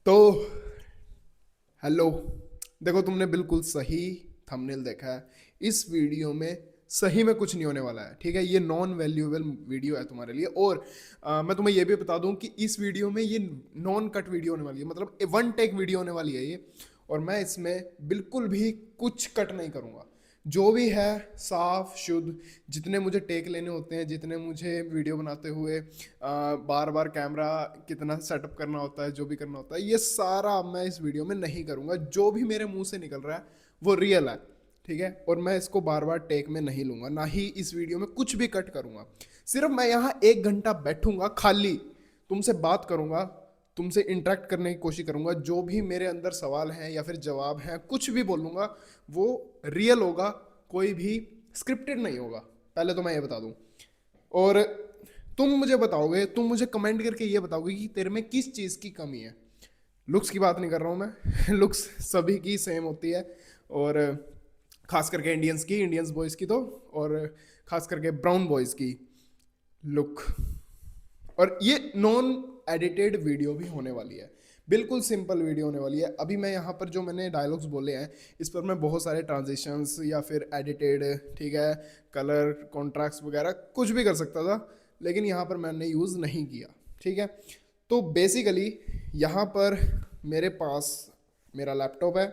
तो हेलो। देखो, तुमने बिल्कुल सही थंबनेल देखा है। इस वीडियो में सही में कुछ नहीं होने वाला है, ठीक है। ये नॉन वैल्यूएबल वीडियो है तुम्हारे लिए। और मैं तुम्हें ये भी बता दूं कि इस वीडियो में ये नॉन कट वीडियो होने वाली है, मतलब वन टेक वीडियो होने वाली है ये। और मैं इसमें बिल्कुल भी कुछ कट नहीं करूंगा। जो भी है साफ शुद्ध, जितने मुझे टेक लेने होते हैं, जितने मुझे वीडियो बनाते हुए बार बार कैमरा कितना सेटअप करना होता है, जो भी करना होता है, ये सारा मैं इस वीडियो में नहीं करूँगा। जो भी मेरे मुंह से निकल रहा है वो रियल है, ठीक है। और मैं इसको बार बार टेक में नहीं लूँगा, ना ही इस वीडियो में कुछ भी कट करूँगा। सिर्फ मैं यहाँ 1 घंटा बैठूंगा, खाली तुमसे बात करूँगा, तुमसे इंटरेक्ट करने की कोशिश करूंगा। जो भी मेरे अंदर सवाल हैं या फिर जवाब हैं, कुछ भी बोलूँगा वो रियल होगा, कोई भी स्क्रिप्टेड नहीं होगा। पहले तो मैं ये बता दूं। और तुम मुझे बताओगे, तुम मुझे कमेंट करके ये बताओगे कि तेरे में किस चीज़ की कमी है। लुक्स की बात नहीं कर रहा हूँ मैं लुक्स सभी की सेम होती है। और खास करके इंडियंस की, इंडियंस बॉयज़ की तो, और खास करके ब्राउन बॉयज़ की लुक। और ये नॉन एडिटेड वीडियो भी होने वाली है, बिल्कुल सिंपल वीडियो होने वाली है। अभी मैं यहाँ पर जो मैंने डायलॉग्स बोले हैं, इस पर मैं बहुत सारे ट्रांजिशंस या फिर एडिटेड, ठीक है, कलर कॉन्ट्रास्ट वगैरह कुछ भी कर सकता था, लेकिन यहाँ पर मैंने यूज़ नहीं किया, ठीक है। तो बेसिकली यहाँ पर मेरे पास मेरा लैपटॉप है,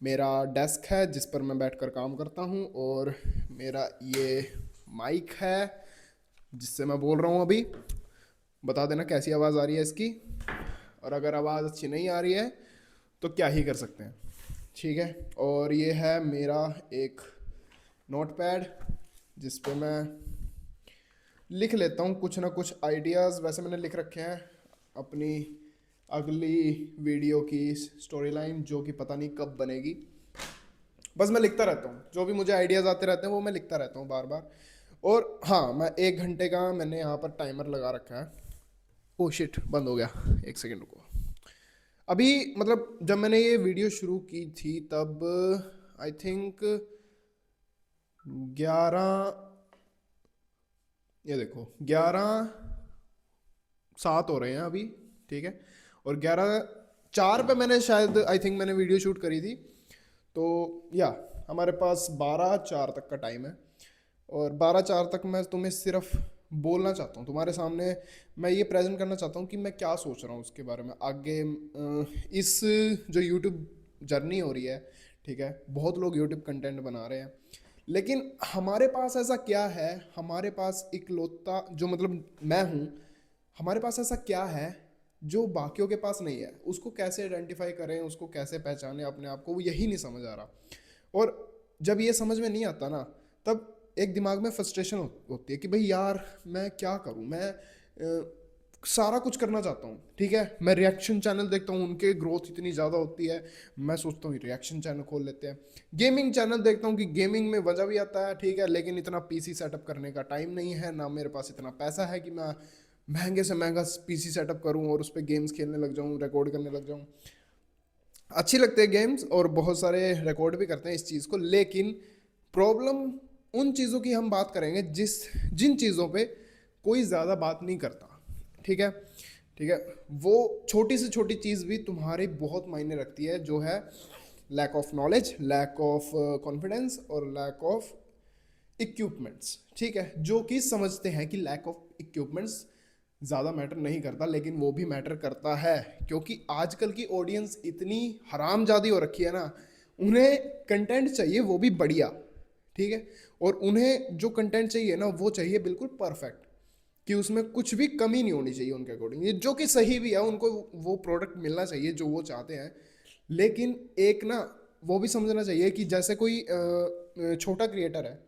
मेरा डेस्क है जिस पर मैं बैठकर काम करता हूँ, और मेरा ये माइक है जिससे मैं बोल रहा हूँ अभी। बता देना कैसी आवाज़ आ रही है इसकी। और अगर आवाज़ अच्छी नहीं आ रही है तो क्या ही कर सकते हैं, ठीक है। और ये है मेरा एक नोट पैड जिस पे मैं लिख लेता हूँ कुछ ना कुछ आइडियाज़। वैसे मैंने लिख रखे हैं अपनी अगली वीडियो की स्टोरी लाइन, जो कि पता नहीं कब बनेगी। बस मैं लिखता रहता हूँ, जो भी मुझे आइडियाज़ आते रहते हैं वो मैं लिखता रहता हूँ बार बार। और हाँ, मैं 1 घंटे का मैंने यहाँ पर टाइमर लगा रखा है। ओ शिट, बंद हो गया, 1 सेकेंड रुको। अभी मतलब जब मैंने ये वीडियो शुरू की थी तब आई थिंक 11, ये देखो 11:07 हो रहे हैं अभी, ठीक है। और 11:04 पे मैंने शायद आई थिंक मैंने वीडियो शूट करी थी। तो या हमारे पास 12:04 तक का टाइम है। और 12:04 तक मैं तुम्हें सिर्फ बोलना चाहता हूँ तुम्हारे सामने। मैं ये प्रेजेंट करना चाहता हूँ कि मैं क्या सोच रहा हूँ उसके बारे में आगे। इस जो यूट्यूब जर्नी हो रही है, ठीक है, बहुत लोग यूट्यूब कंटेंट बना रहे हैं, लेकिन हमारे पास ऐसा क्या है, हमारे पास इकलौता जो मतलब मैं हूँ, हमारे पास ऐसा क्या है जो बाकियों के पास नहीं है। उसको कैसे आइडेंटिफाई करें, उसको कैसे पहचानें अपने आप को, वो यही नहीं समझ आ रहा। और जब ये समझ में नहीं आता ना, तब एक दिमाग में फ्रस्ट्रेशन होती है कि भाई यार मैं क्या करूं। मैं सारा कुछ करना चाहता हूँ, ठीक है। मैं रिएक्शन चैनल देखता हूँ, उनके ग्रोथ इतनी ज़्यादा होती है, मैं सोचता हूँ रिएक्शन चैनल खोल लेते हैं। गेमिंग चैनल देखता हूँ कि गेमिंग में मज़ा भी आता है, ठीक है, लेकिन इतना पीसी सेटअप करने का टाइम नहीं है, ना मेरे पास इतना पैसा है कि मैं महंगे से महंगा पीसी सेटअप करूँ और उस पर गेम्स खेलने लग जाऊँ, रिकॉर्ड करने लग जाऊँ। अच्छी लगते हैं गेम्स और बहुत सारे रिकॉर्ड भी करते हैं इस चीज़ को, लेकिन प्रॉब्लम उन चीज़ों की हम बात करेंगे जिन चीज़ों पे कोई ज़्यादा बात नहीं करता, ठीक है, ठीक है। वो छोटी से छोटी चीज़ भी तुम्हारी बहुत मायने रखती है, जो है lack of knowledge, lack of confidence और लैक ऑफ इक्विपमेंट्स, ठीक है। जो कि समझते हैं कि लैक ऑफ इक्विपमेंट्स ज़्यादा मैटर नहीं करता, लेकिन वो भी मैटर करता है, क्योंकि आजकल की ऑडियंस इतनी हरामजादी हो रखी है ना। उन्हें कंटेंट चाहिए वो भी बढ़िया, ठीक है। और उन्हें जो कंटेंट चाहिए ना वो चाहिए बिल्कुल परफेक्ट, कि उसमें कुछ भी कमी नहीं होनी चाहिए उनके अकॉर्डिंग, ये जो कि सही भी है। उनको वो प्रोडक्ट मिलना चाहिए जो वो चाहते हैं, लेकिन एक ना वो भी समझना चाहिए कि जैसे कोई छोटा क्रिएटर है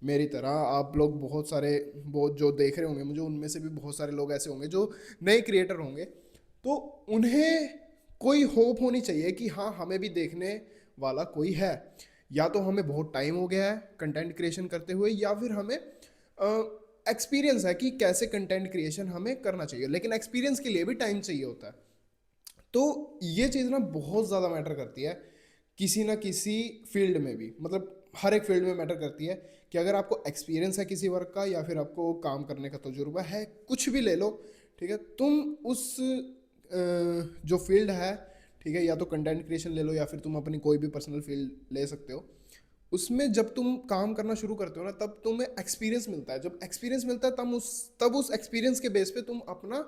मेरी तरह, आप लोग बहुत सारे, बहुत जो देख रहे होंगे मुझे, उनमें से भी बहुत सारे लोग ऐसे होंगे जो नए क्रिएटर होंगे, तो उन्हें कोई होप होनी चाहिए कि हाँ हमें भी देखने वाला कोई है। या तो हमें बहुत टाइम हो गया है कंटेंट क्रिएशन करते हुए, या फिर हमें एक्सपीरियंस है कि कैसे कंटेंट क्रिएशन हमें करना चाहिए, लेकिन एक्सपीरियंस के लिए भी टाइम चाहिए होता है। तो ये चीज़ ना बहुत ज़्यादा मैटर करती है किसी ना किसी फील्ड में भी, मतलब हर एक फील्ड में मैटर करती है। कि अगर आपको एक्सपीरियंस है किसी वर्क का, या फिर आपको काम करने का तजुर्बा है, कुछ भी ले लो, ठीक है, तुम उस जो फील्ड है, ठीक है, या तो कंटेंट क्रिएशन ले लो या फिर तुम अपनी कोई भी पर्सनल फील्ड ले सकते हो, उसमें जब तुम काम करना शुरू करते हो ना, तब तुम्हें एक्सपीरियंस मिलता है। जब एक्सपीरियंस मिलता है तब उस एक्सपीरियंस के बेस पे तुम अपना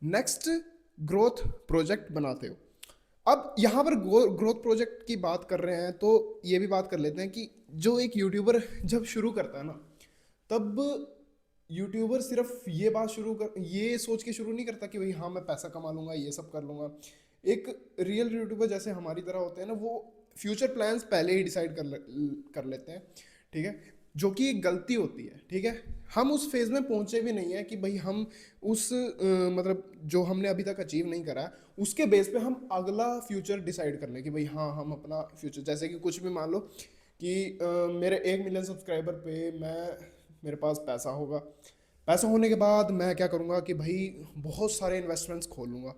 नेक्स्ट ग्रोथ प्रोजेक्ट बनाते हो। अब यहाँ पर ग्रोथ प्रोजेक्ट की बात कर रहे हैं तो ये भी बात कर लेते हैं कि जो एक यूट्यूबर जब शुरू करता है ना, तब यूट्यूबर सिर्फ ये सोच के शुरू नहीं करता कि भाई हाँ मैं पैसा कमा लूंगा, ये सब कर लूंगा। एक रियल यूट्यूबर जैसे हमारी तरह होते हैं ना, वो फ्यूचर प्लान्स पहले ही डिसाइड कर लेते हैं, ठीक है, जो कि एक गलती होती है, ठीक है। हम उस फेज में पहुंचे भी नहीं है कि भाई हम उस मतलब जो हमने अभी तक अचीव नहीं करा उसके बेस पे हम अगला फ्यूचर डिसाइड कर लें कि भाई हाँ हम अपना फ्यूचर, जैसे कि कुछ भी मान लो कि मेरे 1 मिलियन सब्सक्राइबर पे मेरे पास पैसा होगा, पैसा होने के बाद मैं क्या करूँगा कि भाई बहुत सारे इन्वेस्टमेंट्स खोलूँगा,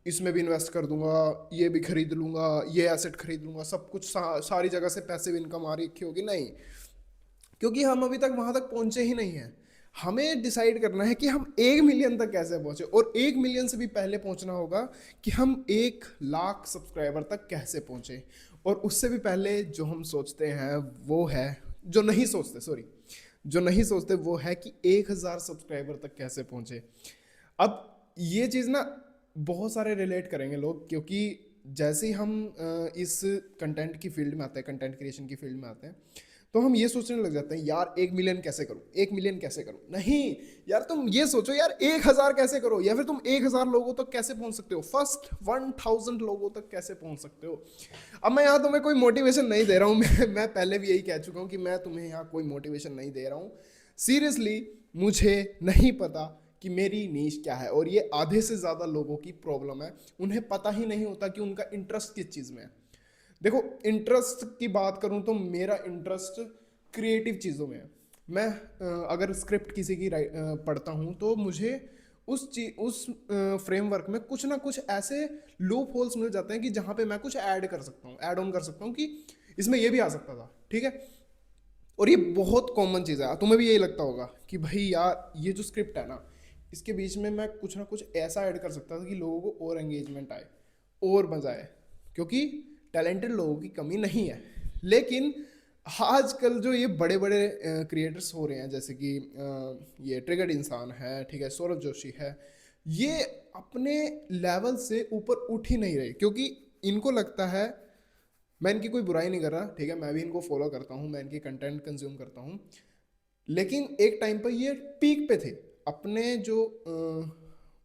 इसमें भी इन्वेस्ट कर दूंगा, ये भी खरीद लूंगा, ये एसेट खरीद लूंगा, सब कुछ सारी जगह से पैसिव इनकम आ रही होगी। नहीं, क्योंकि हम अभी तक वहां तक पहुंचे ही नहीं हैं। हमें डिसाइड करना है कि हम 1 मिलियन तक कैसे पहुंचे, और 1 मिलियन से भी पहले पहुंचना होगा कि हम 1 लाख सब्सक्राइबर तक कैसे पहुंचे। और उससे भी पहले जो हम सोचते हैं वो है, जो नहीं सोचते, सॉरी, जो नहीं सोचते वो है कि 1,000 सब्सक्राइबर तक कैसे पहुंचे। अब ये चीज़ ना बहुत सारे रिलेट करेंगे लोग, क्योंकि जैसे ही हम इस कंटेंट की फील्ड में आते हैं, कंटेंट क्रिएशन की फील्ड में आते हैं, तो हम ये सोचने लग जाते हैं यार 1 मिलियन कैसे करूं, 1 मिलियन कैसे करूं। नहीं यार, तुम ये सोचो यार 1,000 कैसे करो, या फिर तुम 1,000 लोगों तक कैसे पहुंच सकते हो, फर्स्ट 1,000 लोगों तक कैसे पहुंच सकते हो। अब मैं यहाँ तुम्हें कोई मोटिवेशन नहीं दे रहा हूँ, मैं पहले भी यही कह चुका हूँ कि मैं तुम्हें यहाँ कोई मोटिवेशन नहीं दे रहा हूँ। सीरियसली मुझे नहीं पता कि मेरी नीश क्या है, और ये आधे से ज़्यादा लोगों की प्रॉब्लम है। उन्हें पता ही नहीं होता कि उनका इंटरेस्ट किस चीज़ में है। देखो, इंटरेस्ट की बात करूं तो मेरा इंटरेस्ट क्रिएटिव चीज़ों में है। मैं अगर स्क्रिप्ट किसी की पढ़ता हूं तो मुझे उस फ्रेमवर्क में कुछ ना कुछ ऐसे लूप होल्स मिल जाते हैं कि जहां पे मैं कुछ ऐड कर सकता हूँ, ऐड ऑन कर सकता हूँ कि इसमें ये भी आ सकता था, ठीक है। और ये बहुत कॉमन चीज़ है, तुम्हें भी यही लगता होगा कि भाई यार ये जो स्क्रिप्ट है ना, इसके बीच में मैं कुछ ना कुछ ऐसा ऐड कर सकता था कि लोगों को और एंगेजमेंट आए और मजा आए, क्योंकि टैलेंटेड लोगों की कमी नहीं है। लेकिन आजकल जो ये बड़े बड़े क्रिएटर्स हो रहे हैं, जैसे कि ये ट्रिगर्ड इंसान है, ठीक है, सौरभ जोशी है, ये अपने लेवल से ऊपर उठ ही नहीं रहे, क्योंकि इनको लगता है, मैं इनकी कोई बुराई नहीं कर रहा, ठीक है, मैं भी इनको फॉलो करता हूँ, मैं इनकी कंटेंट कंज्यूम करता हूँ, लेकिन एक टाइम पर ये पीक पे थे, अपने जो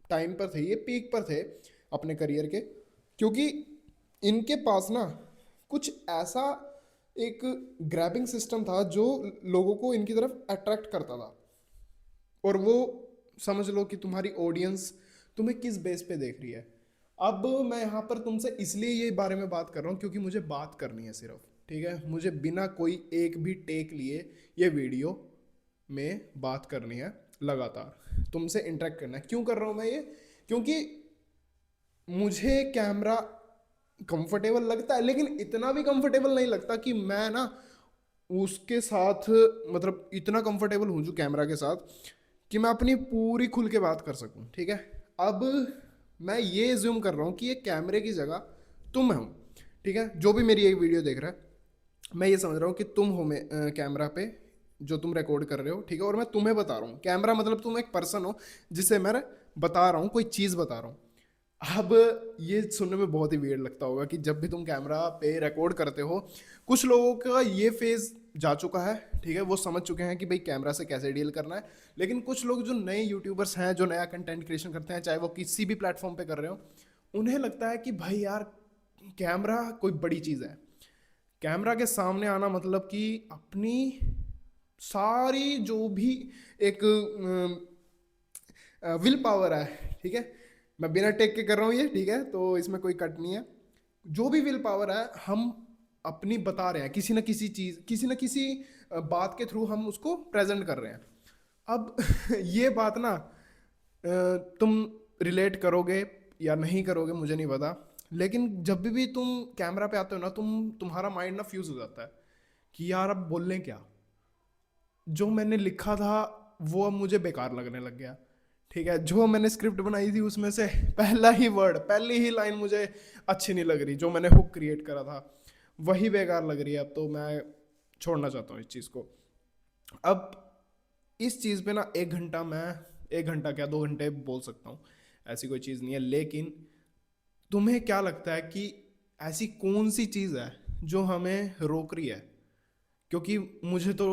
टाइम पर थे ये पीक पर थे अपने करियर के, क्योंकि इनके पास ना कुछ ऐसा एक ग्रैबिंग सिस्टम था जो लोगों को इनकी तरफ अट्रैक्ट करता था। और वो समझ लो कि तुम्हारी ऑडियंस तुम्हें किस बेस पे देख रही है। अब मैं यहाँ पर तुमसे इसलिए ये बारे में बात कर रहा हूँ क्योंकि मुझे बात करनी है सिर्फ, ठीक है, मुझे बिना कोई एक भी टेक लिए ये वीडियो में बात करनी है, लगातार तुमसे इंटरेक्ट करना है। क्यों कर रहा हूँ मैं ये? क्योंकि मुझे कैमरा कंफर्टेबल लगता है, लेकिन इतना भी कंफर्टेबल नहीं लगता कि मैं ना उसके साथ, मतलब इतना कंफर्टेबल हूँ जो कैमरा के साथ कि मैं अपनी पूरी खुल के बात कर सकूँ, ठीक है। अब मैं ये ज्यूम कर रहा हूँ कि ये कैमरे की जगह तुम हो, ठीक है, जो भी मेरी एक वीडियो देख रहा है, मैं ये समझ रहा हूँ कि तुम हो कैमरा पे जो तुम रिकॉर्ड कर रहे हो, ठीक है, और मैं तुम्हें बता रहा हूँ। कैमरा मतलब तुम एक पर्सन हो जिसे मैं बता रहा हूँ, कोई चीज़ बता रहा हूँ। अब ये सुनने में बहुत ही वियर्ड लगता होगा कि जब भी तुम कैमरा पे रिकॉर्ड करते हो, कुछ लोगों का ये फेज जा चुका है, ठीक है, वो समझ चुके हैं कि भाई कैमरा से कैसे डील करना है। लेकिन कुछ लोग जो नए यूट्यूबर्स हैं, जो नया कंटेंट क्रिएशन करते हैं, चाहे वो किसी भी प्लेटफॉर्म पे कर रहे हो, उन्हें लगता है कि भाई यार कैमरा कोई बड़ी चीज़ है। कैमरा के सामने आना मतलब कि अपनी सारी जो भी एक विल पावर है, ठीक है, मैं बिना टेक के कर रहा हूँ ये, ठीक है, तो इसमें कोई कट नहीं है। जो भी विल पावर है हम अपनी बता रहे हैं, किसी ना किसी चीज़, किसी ना किसी बात के थ्रू हम उसको प्रेजेंट कर रहे हैं। अब ये बात ना तुम रिलेट करोगे या नहीं करोगे मुझे नहीं पता, लेकिन जब भी तुम कैमरा पे आते हो ना, तुम्हारा माइंड ना फ्यूज हो जाता है कि यार अब बोलने क्या, जो मैंने लिखा था वो अब मुझे बेकार लगने लग गया, ठीक है, जो मैंने स्क्रिप्ट बनाई थी उसमें से पहला ही वर्ड, पहली ही लाइन मुझे अच्छी नहीं लग रही, जो मैंने हुक क्रिएट करा था वही बेकार लग रही है। अब तो मैं छोड़ना चाहता हूँ इस चीज़ को। अब इस चीज़ पे ना 1 घंटा, मैं 1 घंटा क्या 2 घंटे बोल सकता हूँ, ऐसी कोई चीज़ नहीं है। लेकिन तुम्हें क्या लगता है कि ऐसी कौन सी चीज़ है जो हमें रोक रही है? क्योंकि मुझे तो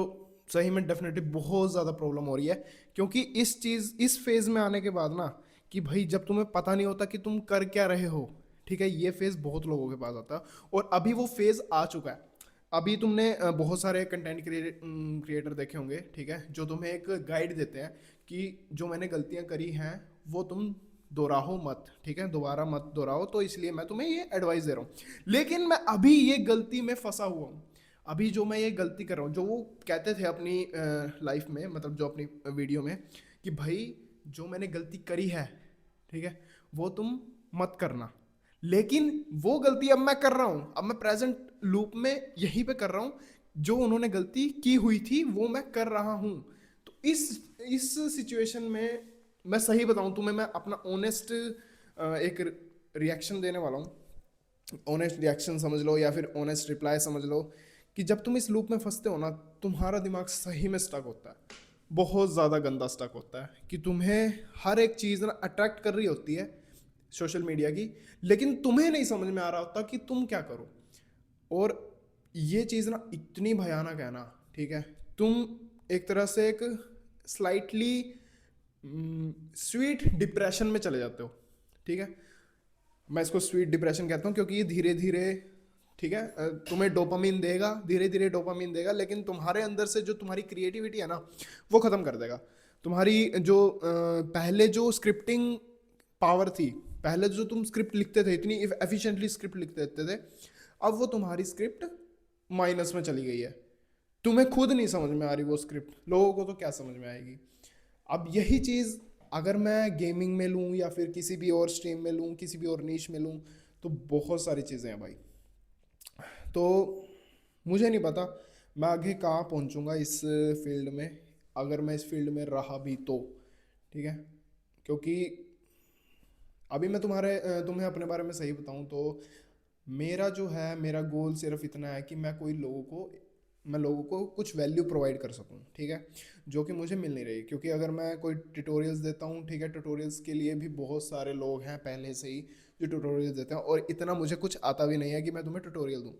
सही में डेफिनेटली बहुत ज़्यादा प्रॉब्लम हो रही है। क्योंकि इस फेज़ में आने के बाद ना, कि भाई जब तुम्हें पता नहीं होता कि तुम कर क्या रहे हो, ठीक है, ये फेज़ बहुत लोगों के पास आता है और अभी वो फेज़ आ चुका है। अभी तुमने बहुत सारे कंटेंट क्रिएटर देखे होंगे, ठीक है, जो तुम्हें एक गाइड देते हैं कि जो मैंने गलतियां करी हैं वो तुम दोहराओ मत, ठीक है, दोबारा मत दोहराओ, तो इसलिए मैं तुम्हें ये एडवाइस दे रहा हूँ। लेकिन मैं अभी ये गलती में फंसा हुआ हूँ। अभी जो मैं ये गलती कर रहा हूँ, जो वो कहते थे अपनी लाइफ में, मतलब जो अपनी वीडियो में, कि भाई जो मैंने गलती करी है, ठीक है, वो तुम मत करना। लेकिन वो गलती अब मैं कर रहा हूँ, अब मैं प्रेजेंट लूप में यहीं पे कर रहा हूँ। जो उन्होंने गलती की हुई थी वो मैं कर रहा हूँ। तो इस सिचुएशन में मैं सही बताऊँ तुम्हें, मैं अपना ऑनेस्ट एक रिएक्शन देने वाला हूँ। ऑनेस्ट रिएक्शन समझ लो या फिर ऑनेस्ट रिप्लाई समझ लो, कि जब तुम इस लूप में फंसते हो ना, तुम्हारा दिमाग सही में स्टक होता है, बहुत ज़्यादा गंदा स्टक होता है, कि तुम्हें हर एक चीज़ ना अट्रैक्ट कर रही होती है सोशल मीडिया की, लेकिन तुम्हें नहीं समझ में आ रहा होता कि तुम क्या करो। और ये चीज़ ना इतनी भयानक है ना, ठीक है, तुम एक तरह से एक स्लाइटली स्वीट डिप्रेशन में चले जाते हो, ठीक है। मैं इसको स्वीट डिप्रेशन कहता हूँ क्योंकि ये धीरे धीरे, ठीक है, तुम्हें डोपामिन देगा, धीरे धीरे डोपामिन देगा, लेकिन तुम्हारे अंदर से जो तुम्हारी क्रिएटिविटी है ना, वो ख़त्म कर देगा। तुम्हारी जो पहले जो स्क्रिप्टिंग पावर थी, पहले जो तुम स्क्रिप्ट लिखते थे, इतनी एफिशिएंटली स्क्रिप्ट लिख देते थे, अब वो तुम्हारी स्क्रिप्ट माइनस में चली गई है। तुम्हें खुद नहीं समझ में आ रही वो स्क्रिप्ट, लोगों को तो क्या समझ में आएगी। अब यही चीज़ अगर मैं गेमिंग में लूँ या फिर किसी भी और स्ट्रीम में लूँ, किसी भी और नीश में लूँ, तो बहुत सारी चीज़ें हैं भाई। तो मुझे नहीं पता मैं आगे कहाँ पहुँचूँगा इस फील्ड में, अगर मैं इस फील्ड में रहा भी तो, ठीक है। क्योंकि अभी मैं तुम्हें अपने बारे में सही बताऊँ तो मेरा जो है, मेरा गोल सिर्फ इतना है कि मैं लोगों को कुछ वैल्यू प्रोवाइड कर सकूं, ठीक है, जो कि मुझे मिल नहीं रही। क्योंकि अगर मैं कोई ट्यूटोरियल्स देता हूं, ठीक है, ट्यूटोरियल्स के लिए भी बहुत सारे लोग हैं पहले से ही जो ट्यूटोरियल्स देते हैं, और इतना मुझे कुछ आता भी नहीं है कि मैं तुम्हें ट्यूटोरियल दूँ।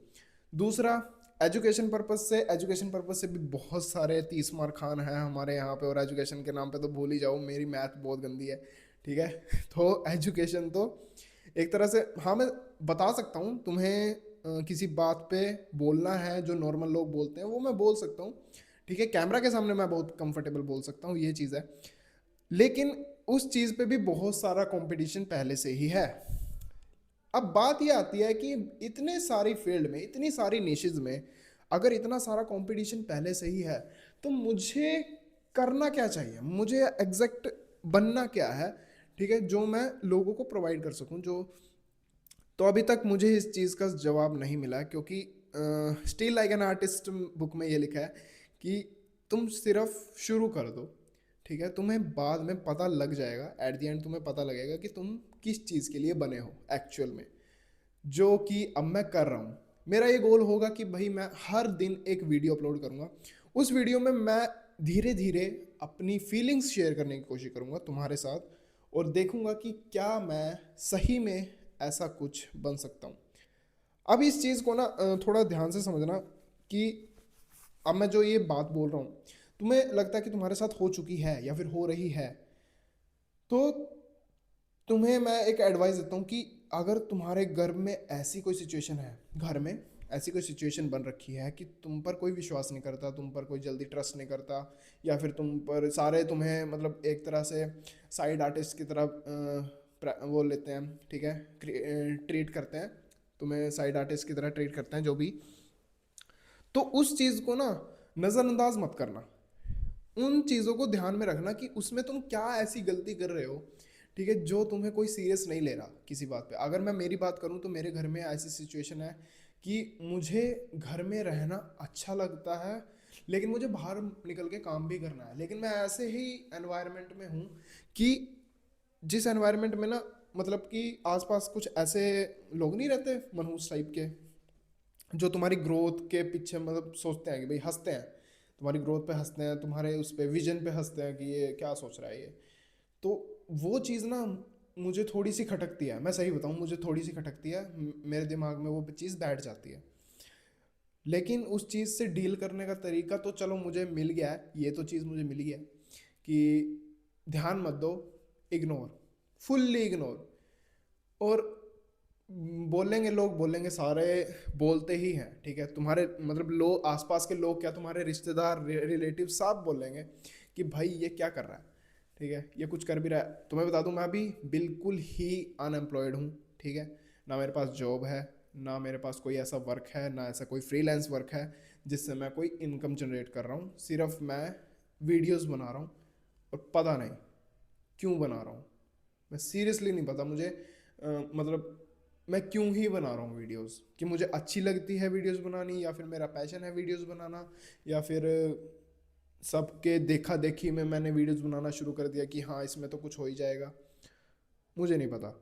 दूसरा, एजुकेशन पर्पस से भी बहुत सारे 30 मार खान हैं हमारे यहाँ पे, और एजुकेशन के नाम पे तो भूल ही जाओ, मेरी मैथ बहुत गंदी है, ठीक है। तो एजुकेशन तो एक तरह से, हाँ, मैं बता सकता हूँ तुम्हें, किसी बात पे बोलना है जो नॉर्मल लोग बोलते हैं वो मैं बोल सकता हूँ, ठीक है, कैमरा के सामने मैं बहुत कंफर्टेबल बोल सकता हूँ, ये चीज़ है। लेकिन उस चीज़ पे भी बहुत सारा कंपटीशन पहले से ही है। अब बात ये आती है कि इतने सारी फील्ड में, इतनी सारी निशेज में, अगर इतना सारा कंपटीशन पहले से ही है, तो मुझे करना क्या चाहिए, मुझे एग्जैक्ट बनना क्या है, ठीक है, जो मैं लोगों को प्रोवाइड कर सकूं। जो तो अभी तक मुझे इस चीज़ का जवाब नहीं मिला, क्योंकि still like an artist book में ये लिखा है कि तुम सिर्फ शुरू कर दो, ठीक है, तुम्हें बाद में पता लग जाएगा, एट द एंड तुम्हें पता लगेगा कि तुम किस चीज़ के लिए बने हो एक्चुअल में। जो कि अब मैं कर रहा हूँ। मेरा ये गोल होगा कि भाई मैं हर दिन एक वीडियो अपलोड करूँगा। उस वीडियो में मैं धीरे धीरे अपनी फीलिंग्स शेयर करने की कोशिश करूँगा तुम्हारे साथ, और देखूँगा कि क्या मैं सही में ऐसा कुछ बन सकता हूँ। अब इस चीज़ को ना थोड़ा ध्यान से समझना, कि अब मैं जो ये बात बोल रहा हूँ, तुम्हें लगता है कि तुम्हारे साथ हो चुकी है या फिर हो रही है, तो तुम्हें मैं एक एडवाइस देता हूँ कि अगर तुम्हारे घर में ऐसी कोई सिचुएशन है, घर में ऐसी कोई सिचुएशन बन रखी है कि तुम पर कोई विश्वास नहीं करता, तुम पर कोई जल्दी ट्रस्ट नहीं करता, या फिर तुम पर सारे तुम्हें मतलब एक तरह से साइड आर्टिस्ट की तरह वो लेते हैं, ठीक है, ट्रीट करते हैं, तुम्हें साइड आर्टिस्ट की तरह ट्रीट करते हैं जो भी, तो उस चीज़ को ना नज़रअंदाज मत करना। उन चीज़ों को ध्यान में रखना कि उसमें तुम क्या ऐसी गलती कर रहे हो, ठीक है, जो तुम्हें कोई सीरियस नहीं ले रहा किसी बात पे। अगर मैं मेरी बात करूँ तो मेरे घर में ऐसी सिचुएशन है कि मुझे घर में रहना अच्छा लगता है, लेकिन मुझे बाहर निकल के काम भी करना है। लेकिन मैं ऐसे ही एनवायरनमेंट में हूँ कि जिस एनवायरनमेंट में ना, मतलब कि आसपास कुछ ऐसे लोग नहीं रहते मनहूस टाइप के, जो तुम्हारी ग्रोथ के पीछे मतलब सोचते हैं कि भाई, हंसते हैं तुम्हारी ग्रोथ पे, हंसते हैं तुम्हारे उस पे विजन पे, हंसते हैं कि ये क्या सोच रहा है ये। तो वो चीज़ ना मुझे थोड़ी सी खटकती है, मैं सही बताऊँ, मुझे थोड़ी सी खटकती है, मेरे दिमाग में वो चीज़ बैठ जाती है। लेकिन उस चीज़ से डील करने का तरीका तो चलो मुझे मिल गया है, ये तो चीज़ मुझे मिल गया है कि ध्यान मत दो, इग्नोर, फुल्ली इग्नोर। और बोलेंगे लोग, बोलेंगे सारे, बोलते ही हैं, ठीक है, तुम्हारे मतलब लोग, आसपास के लोग क्या, तुम्हारे रिश्तेदार, रिलेटिव सब बोलेंगे कि भाई ये क्या कर रहा है, ठीक है, ये कुछ कर भी रहा है। तुम्हें बता दूं, मैं अभी बिल्कुल ही अनएम्प्लॉयड हूँ, ठीक है, ना मेरे पास जॉब है, ना मेरे पास कोई ऐसा वर्क है, ना ऐसा कोई फ्रीलांस वर्क है जिससे मैं कोई इनकम जनरेट कर रहा हूँ। सिर्फ मैं वीडियोस बना रहा हूँ, और पता नहीं क्यों बना रहा हूँ, मैं सीरियसली नहीं पता मुझे। मतलब मैं क्यों ही बना रहा हूँ वीडियोस, कि मुझे अच्छी लगती है वीडियोस बनानी, या फिर मेरा पैशन है वीडियोस बनाना, या फिर सबके देखा देखी में मैंने वीडियोस बनाना शुरू कर दिया कि हाँ इसमें तो कुछ हो ही जाएगा। मुझे नहीं पता,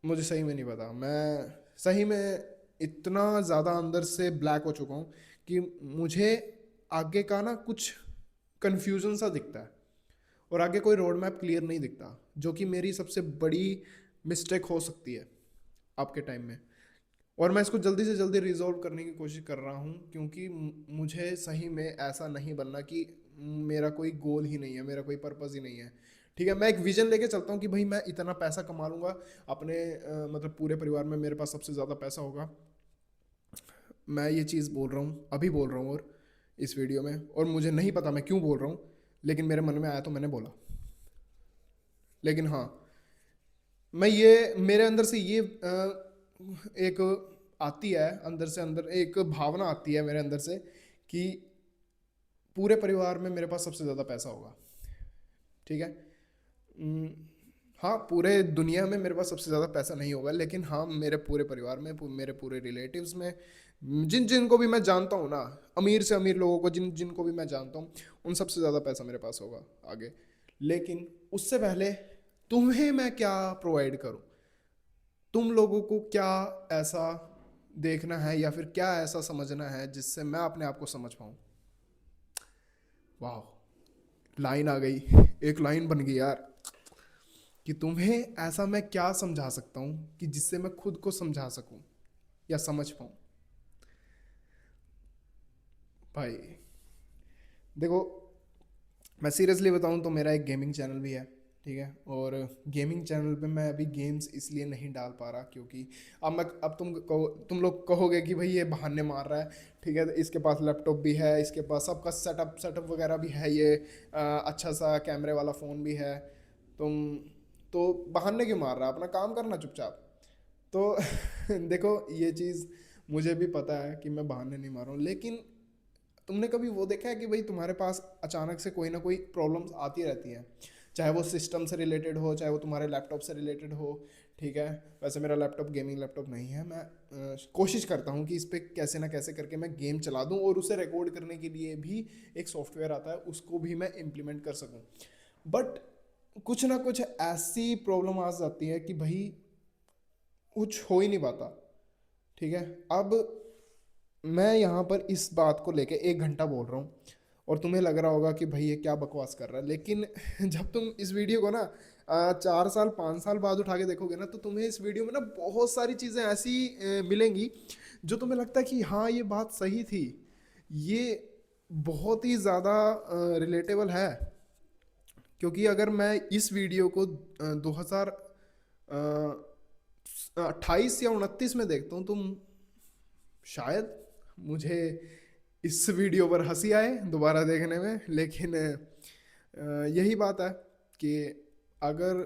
मुझे सही में नहीं पता। मैं सही में इतना ज़्यादा अंदर से ब्लैक हो चुका हूँ कि मुझे आगे का ना कुछ कन्फ्यूजन सा दिखता है, और आगे कोई रोड मैप क्लियर नहीं दिखता, जो कि मेरी सबसे बड़ी मिस्टेक हो सकती है आपके टाइम में। और मैं इसको जल्दी से जल्दी रिजॉल्व करने की कोशिश कर रहा हूँ, क्योंकि मुझे सही में ऐसा नहीं बनना कि मेरा कोई गोल ही नहीं है, मेरा कोई पर्पज़ ही नहीं है, ठीक है। मैं एक विजन लेके चलता हूँ कि भाई मैं इतना पैसा कमा लूँगा, अपने मतलब पूरे परिवार में मेरे पास सबसे ज़्यादा पैसा होगा। मैं ये चीज़ बोल रहा हूँ, अभी बोल रहा हूँ, और इस वीडियो में, और मुझे नहीं पता मैं क्यों बोल रहा हूँ, लेकिन मेरे मन में आया तो मैंने बोला। लेकिन हाँ, मैं ये मेरे अंदर से ये एक आती है, अंदर से अंदर एक भावना आती है मेरे अंदर से कि पूरे परिवार में मेरे पास सबसे ज़्यादा पैसा होगा, ठीक है। उम, हाँ, पूरे दुनिया में मेरे पास सबसे ज़्यादा पैसा नहीं होगा, लेकिन हाँ मेरे पूरे परिवार में, मेरे पूरे रिलेटिव्स में, जिन जिनको भी मैं जानता हूँ ना, अमीर से अमीर लोगों को, जिन जिनको भी मैं जानता हूँ, उन सबसे ज़्यादा पैसा मेरे पास होगा आगे। लेकिन उससे पहले तुम्हें मैं क्या प्रोवाइड करूँ, तुम लोगों को क्या ऐसा देखना है, या फिर क्या ऐसा समझना है जिससे मैं अपने आप को समझ पाऊँ। वाह, लाइन आ गई, एक लाइन बन गई यार, कि तुम्हें ऐसा मैं क्या समझा सकता हूँ कि जिससे मैं खुद को समझा सकूँ या समझ पाऊँ। भाई देखो, मैं सीरियसली बताऊँ तो मेरा एक गेमिंग चैनल भी है, ठीक है, और गेमिंग चैनल पे मैं अभी गेम्स इसलिए नहीं डाल पा रहा क्योंकि अब तुम लोग कहोगे कि भाई ये बहाने मार रहा है, ठीक है, तो इसके पास लैपटॉप भी है, इसके पास सबका सेटअप सेटअप वगैरह भी है, ये अच्छा सा कैमरे वाला फ़ोन भी है, तुम तो बहाने क्यों मार रहा है, अपना काम करना चुपचाप। तो देखो, ये चीज़ मुझे भी पता है कि मैं बहाने नहीं मार रहा हूँ, लेकिन तुमने कभी वो देखा है कि भाई तुम्हारे पास अचानक से कोई ना कोई प्रॉब्लम्स आती रहती हैं, चाहे वो सिस्टम से रिलेटेड हो, चाहे वो तुम्हारे लैपटॉप से रिलेटेड हो, ठीक है। वैसे मेरा लैपटॉप गेमिंग लैपटॉप नहीं है, मैं कोशिश करता हूँ कि इस पर कैसे ना कैसे करके मैं गेम चला दूँ, और उसे रिकॉर्ड करने के लिए भी एक सॉफ्टवेयर आता है, उसको भी मैं इम्प्लीमेंट कर सकूँ। बट कुछ ना कुछ ऐसी प्रॉब्लम आ जाती है कि भाई कुछ हो ही नहीं पाता, ठीक है। अब मैं यहाँ पर इस बात को लेके 1 घंटा बोल रहा हूँ, और तुम्हें लग रहा होगा कि भाई ये क्या बकवास कर रहा है, लेकिन जब तुम इस वीडियो को ना 4 साल 5 साल बाद उठा के देखोगे ना, तो तुम्हें इस वीडियो में ना बहुत सारी चीज़ें ऐसी मिलेंगी जो तुम्हें लगता है कि हाँ ये बात सही थी, ये बहुत ही ज़्यादा रिलेटेबल है। क्योंकि अगर मैं इस वीडियो को 2028 या 29 में देखता हूँ, तो शायद मुझे इस वीडियो पर हंसी आए दोबारा देखने में, लेकिन यही बात है कि अगर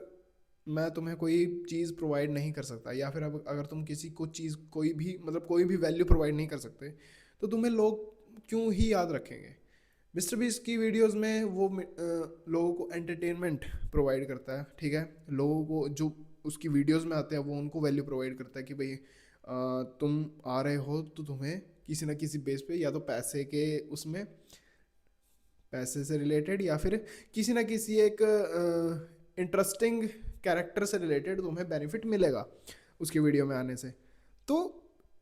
मैं तुम्हें कोई चीज़ प्रोवाइड नहीं कर सकता, या फिर अब अगर तुम किसी को चीज़, कोई भी मतलब कोई भी वैल्यू प्रोवाइड नहीं कर सकते, तो तुम्हें लोग क्यों ही याद रखेंगे। मिस्टर बीस्ट की वीडियोस में वो लोगों को एंटरटेनमेंट प्रोवाइड करता है, ठीक है, लोगों को जो उसकी वीडियोस में आते हैं वो उनको वैल्यू प्रोवाइड करता है कि भाई तुम आ रहे हो तो तुम्हें किसी ना किसी बेस पे, या तो पैसे के उसमें, पैसे से रिलेटेड, या फिर किसी ना किसी एक इंटरेस्टिंग कैरेक्टर से रिलेटेड तुम्हें बेनिफिट मिलेगा उसकी वीडियो में आने से। तो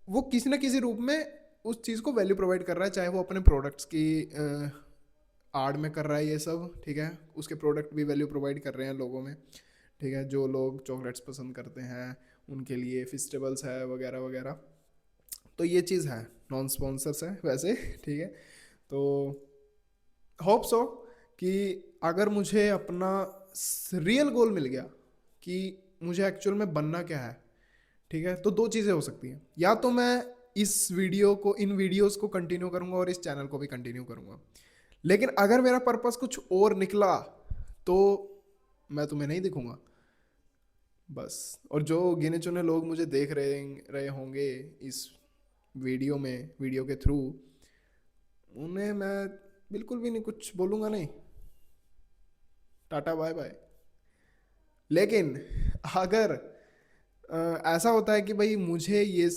वो किसी ना किसी रूप में उस चीज़ को वैल्यू प्रोवाइड कर रहा है, चाहे वो अपने प्रोडक्ट्स की आड़ में कर रहा है ये सब, ठीक है, उसके प्रोडक्ट भी वैल्यू प्रोवाइड कर रहे हैं लोगों में, ठीक है, जो लोग चॉकलेट्स पसंद करते हैं उनके लिए फेस्टिवल्स है वगैरह वगैरह। तो ये चीज़ है, नॉन स्पॉन्सर्स है वैसे, ठीक है। तो होप सो कि अगर मुझे अपना रियल गोल मिल गया कि मुझे एक्चुअल में बनना क्या है, ठीक है, तो दो चीज़ें हो सकती हैं, या तो मैं इस वीडियो को, इन वीडियोस को कंटिन्यू करूंगा और इस चैनल को भी कंटिन्यू करूंगा, लेकिन अगर मेरा पर्पस कुछ और निकला तो मैं तुम्हें नहीं दिखूंगा बस। और जो गिने चुने लोग मुझे देख रहे होंगे इस वीडियो में, वीडियो के थ्रू, उन्हें मैं बिल्कुल भी नहीं कुछ बोलूँगा नहीं, टाटा बाय बाय। लेकिन अगर ऐसा होता है कि भाई मुझे ये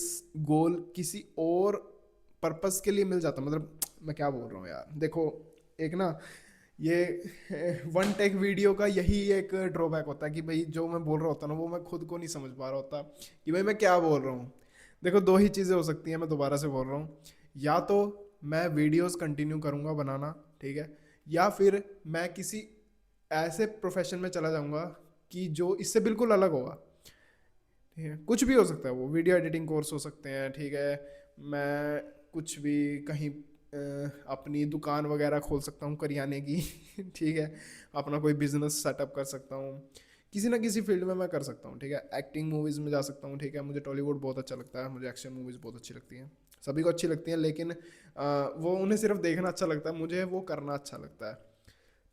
गोल किसी और पर्पस के लिए मिल जाता, मतलब मैं क्या बोल रहा हूँ यार, देखो एक ना ये वन टेक वीडियो का यही एक ड्रॉबैक होता है कि भाई जो मैं बोल रहा होता ना वो मैं खुद को नहीं समझ पा रहा होता कि भाई मैं क्या बोल रहा हूँ। देखो दो ही चीज़ें हो सकती हैं, मैं दोबारा से बोल रहा हूँ, या तो मैं वीडियोस कंटिन्यू करूँगा बनाना, ठीक है, या फिर मैं किसी ऐसे प्रोफेशन में चला जाऊँगा कि जो इससे बिल्कुल अलग होगा, ठीक है, कुछ भी हो सकता है, वो वीडियो एडिटिंग कोर्स हो सकते हैं, ठीक है, मैं कुछ भी कहीं अपनी दुकान वगैरह खोल सकता हूँ करियाने की ठीक है, अपना कोई बिजनेस सेटअप कर सकता हूँ, किसी ना किसी फील्ड में मैं कर सकता हूँ, ठीक है, एक्टिंग मूवीज़ में जा सकता हूँ, ठीक है, मुझे टॉलीवुड बहुत अच्छा लगता है, मुझे एक्शन मूवीज़ बहुत अच्छी लगती हैं, सभी को अच्छी लगती हैं, लेकिन वो उन्हें सिर्फ देखना अच्छा लगता है, मुझे वो करना अच्छा लगता है,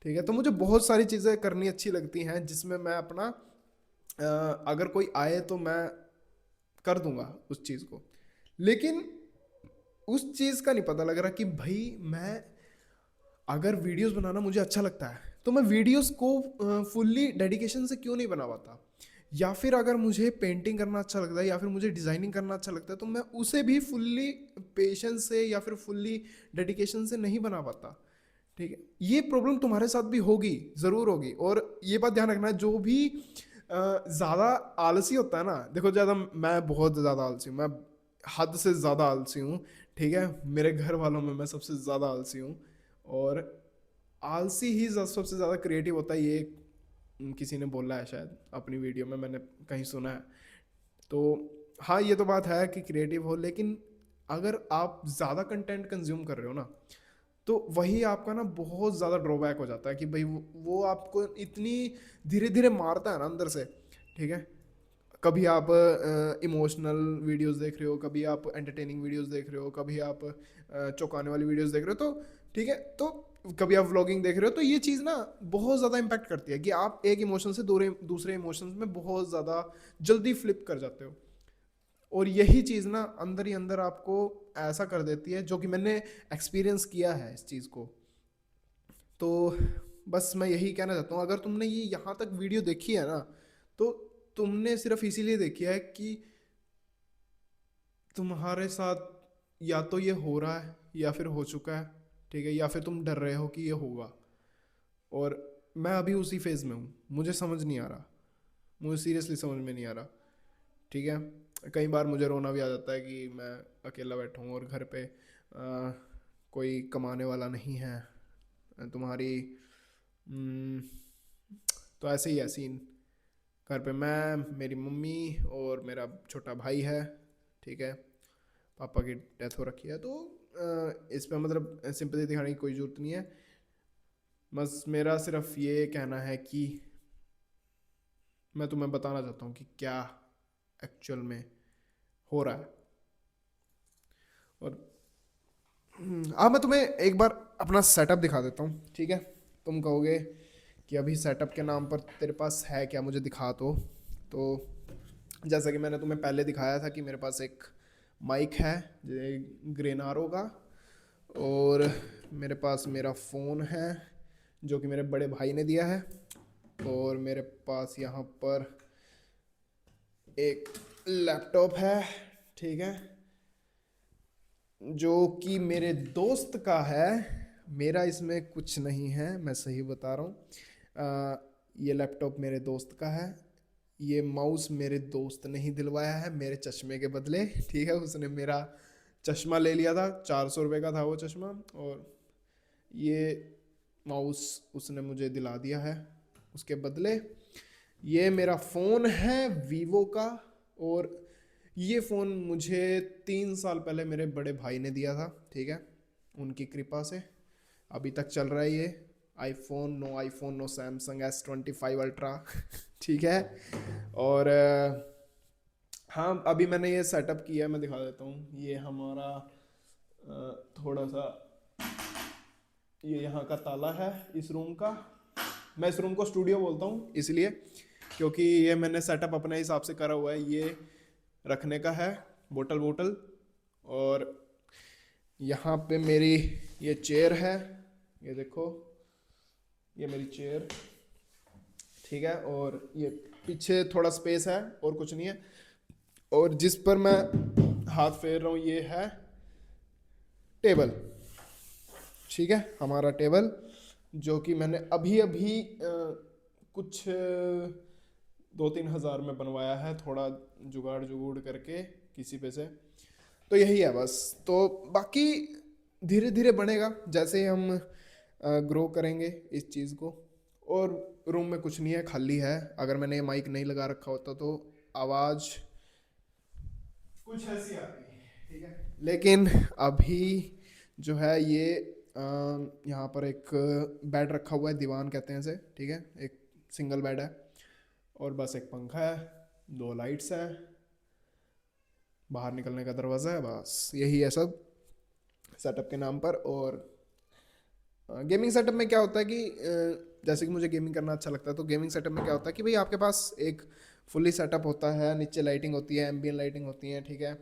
ठीक है। तो मुझे बहुत सारी चीज़ें करनी अच्छी लगती हैं जिसमें मैं अपना अगर कोई आए तो मैं कर दूंगा उस चीज़ को, लेकिन उस चीज़ का नहीं पता लग रहा कि भाई मैं अगर वीडियोस बनाना मुझे अच्छा लगता है तो मैं वीडियोस को फुल्ली डेडिकेशन से क्यों नहीं बना पाता, या फिर अगर मुझे पेंटिंग करना अच्छा लगता है या फिर मुझे डिज़ाइनिंग करना अच्छा लगता है तो मैं उसे भी फुल्ली पेशेंस से या फिर फुल्ली डेडिकेशन से नहीं बना पाता, ठीक है। ये प्रॉब्लम तुम्हारे साथ भी होगी, ज़रूर होगी, और ये बात ध्यान रखना, जो भी ज़्यादा आलसी होता है ना, देखो ज़्यादा, मैं बहुत ज़्यादा आलसी हूँ, मैं हद से ज़्यादा आलसी हूँ, ठीक है, मेरे घर वालों में मैं सबसे ज़्यादा आलसी हूँ, और आलसी ही सबसे ज़्यादा क्रिएटिव होता है, ये किसी ने बोला है शायद अपनी वीडियो में, मैंने कहीं सुना है। तो हाँ, ये तो बात है कि क्रिएटिव हो, लेकिन अगर आप ज़्यादा कंटेंट कंज्यूम कर रहे हो ना, तो वही आपका ना बहुत ज़्यादा ड्रॉबैक हो जाता है कि भाई वो आपको इतनी धीरे धीरे मारता है ना अंदर से, ठीक है। कभी आप इमोशनल वीडियोस देख रहे हो, कभी आप एंटरटेनिंग वीडियोस देख रहे हो, कभी आप चौंकाने वाली वीडियोस देख रहे हो, तो ठीक है, तो कभी आप व्लॉगिंग देख रहे हो, तो ये चीज़ ना बहुत ज़्यादा इम्पैक्ट करती है कि आप एक इमोशन से दूसरे इमोशंस में बहुत ज़्यादा जल्दी फ्लिप कर जाते हो, और यही चीज़ ना अंदर ही अंदर आपको ऐसा कर देती है, जो कि मैंने एक्सपीरियंस किया है इस चीज़ को। तो बस मैं यही कहना चाहता हूँ, अगर तुमने ये यहाँ तक वीडियो देखी है ना, तो तुमने सिर्फ इसीलिए देखी है कि तुम्हारे साथ या तो ये हो रहा है या फिर हो चुका है, ठीक है, या फिर तुम डर रहे हो कि ये होगा, और मैं अभी उसी फेज़ में हूँ, मुझे समझ नहीं आ रहा, मुझे सीरियसली समझ में नहीं आ रहा, ठीक है। कई बार मुझे रोना भी आ जाता है कि मैं अकेला बैठा हूँ और घर पे कोई कमाने वाला नहीं है, तुम्हारी तो ऐसे ही है सीन। घर पे मैं, मेरी मम्मी और मेरा छोटा भाई है, ठीक है, पापा की डेथ हो रखी है, तो इस पर मतलब सिंपैथी दिखाने की कोई ज़रूरत नहीं है। बस मेरा सिर्फ ये कहना है कि मैं तुम्हें बताना चाहता हूँ कि क्या एक्चुअल में हो रहा है। और अब मैं तुम्हें एक बार अपना सेटअप दिखा देता हूँ, ठीक है। तुम कहोगे कि अभी सेटअप के नाम पर तेरे पास है क्या, मुझे दिखा तो जैसा कि मैंने तुम्हें पहले दिखाया था कि मेरे पास एक माइक है ग्रेनारो का, और मेरे पास मेरा फ़ोन है जो कि मेरे बड़े भाई ने दिया है, और मेरे पास यहाँ पर एक लैपटॉप है, ठीक है, जो कि मेरे दोस्त का है। मेरा इसमें कुछ नहीं है, मैं सही बता रहा हूँ। ये लैपटॉप मेरे दोस्त का है। ये माउस मेरे दोस्त ने ही दिलवाया है मेरे चश्मे के बदले। ठीक है, उसने मेरा चश्मा ले लिया था, 400 रुपये का था वो चश्मा, और ये माउस उसने मुझे दिला दिया है उसके बदले। ये मेरा फ़ोन है वीवो का, और ये फ़ोन मुझे 3 साल पहले मेरे बड़े भाई ने दिया था। ठीक है, उनकी कृपा से अभी तक चल रहा है ये। IPhone no Samsung S25 ultra. ठीक है। और हाँ, अभी मैंने ये सेटअप किया है, मैं दिखा देता हूँ। ये हमारा थोड़ा सा, ये यहाँ का ताला है इस रूम का। मैं इस रूम को स्टूडियो बोलता हूँ इसलिए क्योंकि ये मैंने सेटअप अपने हिसाब से करा हुआ है। ये रखने का है बोतल बोतल, और यहाँ पे मेरी ये चेयर है, ये देखो, ये मेरी चेयर। ठीक है, और ये पीछे थोड़ा स्पेस है और कुछ नहीं है। और जिस पर मैं हाथ फेर रहा हूँ ये है टेबल। ठीक है, हमारा टेबल, जो कि मैंने अभी अभी कुछ 2-3 हज़ार में बनवाया है, थोड़ा जुगाड़ जुगूड़ करके किसी पे से। तो यही है बस। तो बाकी धीरे धीरे बनेगा जैसे ही हम ग्रो करेंगे इस चीज़ को। और रूम में कुछ नहीं है, खाली है। अगर मैंने ये माइक नहीं लगा रखा होता तो आवाज़ कुछ ऐसी आती। ठीक है, लेकिन अभी जो है ये यहाँ पर एक बेड रखा हुआ है, दीवान कहते हैं इसे। ठीक है, एक सिंगल बेड है, और बस एक पंखा है, 2 लाइट्स है, बाहर निकलने का दरवाज़ा है, बस यही है सब सेटअप के नाम पर। और गेमिंग सेटअप में क्या होता है कि जैसे कि मुझे गेमिंग करना अच्छा लगता है, तो गेमिंग सेटअप में क्या होता है कि भाई आपके पास एक फुल्ली सेटअप होता है, नीचे लाइटिंग होती है, एम्बियन लाइटिंग होती है। ठीक है,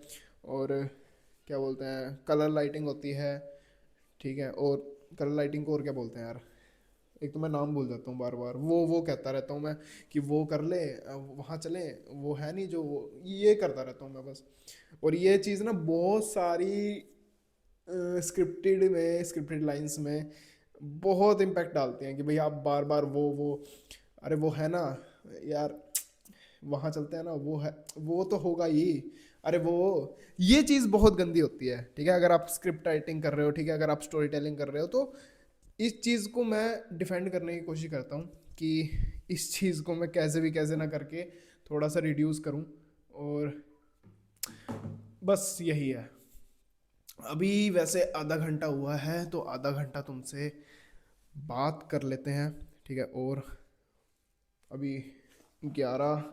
और क्या बोलते हैं, कलर लाइटिंग होती है। ठीक है, और कलर लाइटिंग को और क्या बोलते हैं यार, एक तो मैं नाम भूल जाता हूँ बार बार, वो कहता रहता हूँ मैं कि वो कर ले, वहाँ चले, वो है नहीं जो, ये करता रहता हूँ मैं बस। और ये चीज़ ना बहुत सारी स्क्रिप्टेड लाइंस में बहुत इम्पैक्ट डालते हैं कि भाई आप बार बार वो अरे वो है ना यार, वहाँ चलते हैं ना, वो है, वो तो होगा ही, अरे वो, ये चीज़ बहुत गंदी होती है। ठीक है, अगर आप स्क्रिप्ट राइटिंग कर रहे हो, ठीक है, अगर आप स्टोरी टेलिंग कर रहे हो, तो इस चीज़ को मैं डिफेंड करने की कोशिश करता हूँ कि इस चीज़ को मैं कैसे भी कैसे ना करके थोड़ा सा रिड्यूस करूँ। और बस यही है। अभी वैसे आधा घंटा हुआ है, तो आधा घंटा तुमसे बात कर लेते हैं। ठीक है, और अभी 11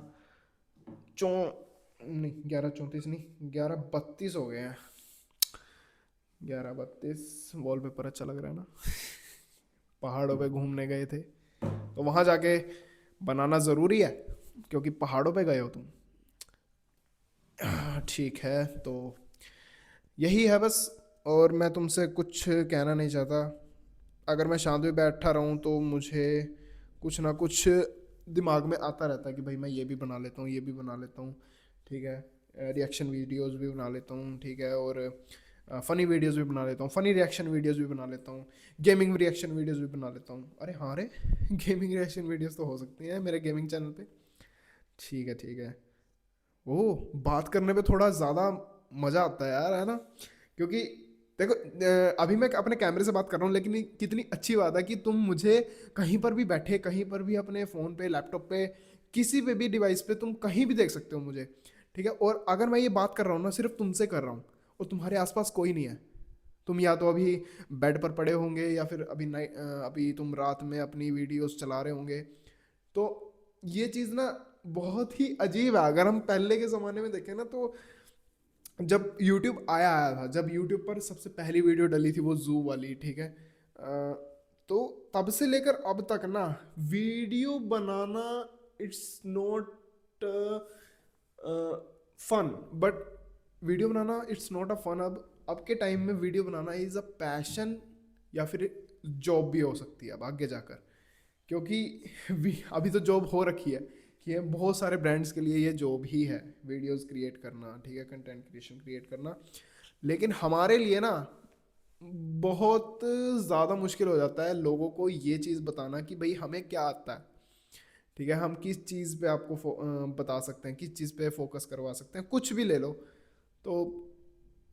चौ नहीं, 11:34 नहीं, 11:32 हो गए हैं। 11:32, वॉलपेपर अच्छा लग रहा है ना। पहाड़ों पे घूमने गए थे, तो वहाँ जाके बनाना ज़रूरी है क्योंकि पहाड़ों पे गए हो तुम। ठीक है, तो यही है बस। और मैं तुमसे कुछ कहना नहीं चाहता। अगर मैं शांत में बैठा रहूँ तो मुझे कुछ ना कुछ दिमाग में आता रहता है कि भाई मैं ये भी बना लेता हूँ, ये भी बना लेता हूँ। ठीक है, रिएक्शन वीडियोस भी बना लेता हूँ। ठीक है, और फ़नी वीडियोस भी बना लेता हूँ, फ़नी रिएक्शन वीडियोस भी बना लेता हूँ, गेमिंग रिएक्शन वीडियोस भी बना लेता हूँ। अरे हाँ रे, गेमिंग रिएक्शन वीडियोस तो हो सकती हैं मेरे गेमिंग चैनल पे। ठीक है, ठीक है। ओह, बात करने पे थोड़ा ज़्यादा मज़ा आता है यार, है ना? क्योंकि देखो, अभी मैं अपने कैमरे से बात कर रहा हूँ, लेकिन ये कितनी अच्छी बात है कि तुम मुझे कहीं पर भी बैठे, कहीं पर भी अपने फ़ोन पे, लैपटॉप पे, किसी पे भी डिवाइस पे तुम कहीं भी देख सकते हो मुझे। ठीक है, और अगर मैं ये बात कर रहा हूँ ना, सिर्फ तुमसे कर रहा हूँ, और तुम्हारे आसपास कोई नहीं है, तुम या तो अभी बेड पर पड़े होंगे, या फिर अभी तुम रात में अपनी वीडियोस चला रहे होंगे। तो ये चीज़ ना बहुत ही अजीब है। अगर हम पहले के ज़माने में देखें ना, तो जब यूट्यूब आया था, जब यूट्यूब पर सबसे पहली वीडियो डली थी वो जू वाली। ठीक है, तो तब से लेकर अब तक ना वीडियो बनाना, it's not fun, but video बनाना इट्स नॉट अ फन। अब के टाइम में वीडियो बनाना इज़ अ पैशन, या फिर जॉब भी हो सकती है अब आगे जाकर। क्योंकि अभी तो जॉब हो रखी है कि ये बहुत सारे ब्रांड्स के लिए ये जॉब ही है, वीडियोस क्रिएट करना। ठीक है, कंटेंट क्रिएशन क्रिएट करना। लेकिन हमारे लिए ना बहुत ज़्यादा मुश्किल हो जाता है लोगों को ये चीज़ बताना कि भाई हमें क्या आता है। ठीक है, हम किस चीज़ पे आपको बता सकते हैं, किस चीज़ पे फोकस करवा सकते हैं, कुछ भी ले लो। तो